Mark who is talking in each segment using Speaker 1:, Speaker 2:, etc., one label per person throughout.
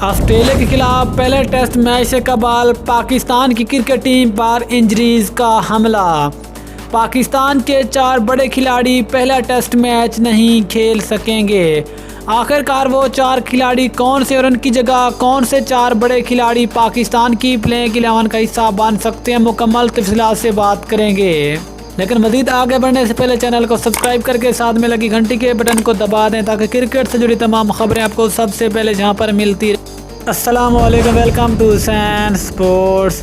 Speaker 1: Australia کے خلاف پہلے ٹیسٹ میچ سے قبل پاکستان کی کرکٹ ٹیم پر انجریز کا حملہ۔ پاکستان کے 4 بڑے کھلاڑی پہلا ٹیسٹ میچ نہیں کھیل سکیں گے۔ آخر کار وہ 4 کھلاڑی کون سے اور ان کی جگہ کون سے 4 بڑے کھلاڑی پاکستان کی پلینگ 11 کا حصہ بن سکتے ہیں، مکمل تفصیلات سے بات کریں گے۔ لیکن مزید آگے بڑھنے سے پہلے چینل کو سبسکرائب کر کے ساتھ میں لگی گھنٹی کے بٹن کو دبا دیں تاکہ کرکٹ سے جڑی تمام خبریں آپ کو سب سے پہلے جہاں پر ملتی رہیں۔ السلام علیکم، ویلکم ٹو حسین سپورٹس۔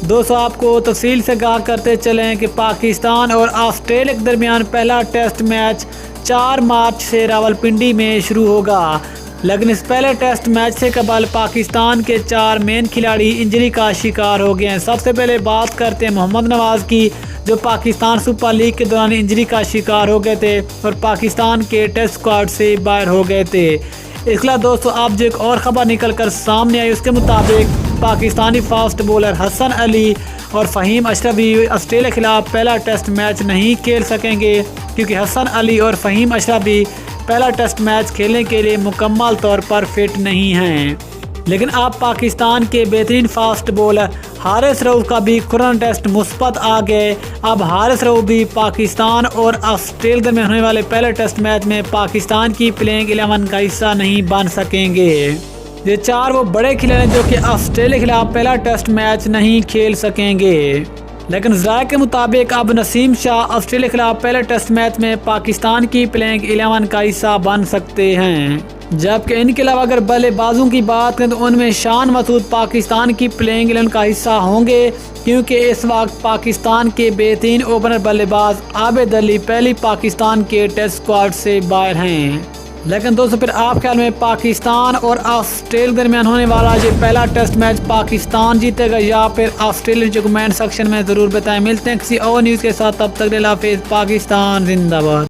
Speaker 1: دوستو، آپ کو تفصیل سے آگاہ کرتے چلیں کہ پاکستان اور آسٹریلیا کے درمیان پہلا ٹیسٹ میچ 4 مارچ سے راولپنڈی میں شروع ہوگا، لیکن اس پہلے ٹیسٹ میچ سے قبل پاکستان کے 4 مین کھلاڑی انجری کا شکار ہو گئے ہیں۔ سب سے پہلے بات کرتے ہیں محمد نواز کی، جو پاکستان سپر لیگ کے دوران انجری کا شکار ہو گئے تھے اور پاکستان کے ٹیسٹ اسکواڈ سے باہر ہو گئے تھے۔ اس کے علاوہ دوستو، آپ جو ایک اور خبر نکل کر سامنے آئی، اس کے مطابق پاکستانی فاسٹ بولر حسن علی اور فہیم اشرف بھی آسٹریلیا کے خلاف پہلا ٹیسٹ میچ نہیں کھیل سکیں گے، کیونکہ حسن علی اور فہیم اشرف بھی پہلا ٹیسٹ میچ کھیلنے کے لیے مکمل طور پر فٹ نہیں ہیں۔ لیکن اب پاکستان کے بہترین فاسٹ بولر حارث رؤف کا بھی کورونا ٹیسٹ مثبت آ گئے۔ اب حارث رؤف بھی پاکستان اور آسٹریلیا میں ہونے والے پہلے ٹیسٹ میچ میں پاکستان کی پلینگ 11 کا حصہ نہیں بن سکیں گے۔ یہ 4 وہ بڑے کھلاڑی ہیں جو کہ آسٹریلیا کے خلاف پہلا ٹیسٹ میچ نہیں کھیل سکیں گے۔ لیکن ذرائع کے مطابق اب نسیم شاہ آسٹریلیا کے خلاف پہلے ٹیسٹ میچ میں پاکستان کی پلینگ 11 کا حصہ بن سکتے ہیں، جبکہ ان کے علاوہ اگر بلے بازوں کی بات کریں تو ان میں شان مسعود پاکستان کی پلینگ 11 کا حصہ ہوں گے، کیونکہ اس وقت پاکستان کے بہترین اوپنر بلے باز عابد علی پہلی پاکستان کے ٹیسٹ اسکواڈ سے باہر ہیں۔ لیکن دوستو، پھر آپ خیال میں پاکستان اور آسٹریلیا کے درمیان ہونے والا یہ پہلا ٹیسٹ میچ پاکستان جیتے گا یا پھر آسٹریلیا؟ جو کمنٹ سیکشن میں ضرور بتائیں۔ ملتے ہیں کسی اور نیوز کے ساتھ، تب تک اللہ حافظ۔ پاکستان زندہ باد۔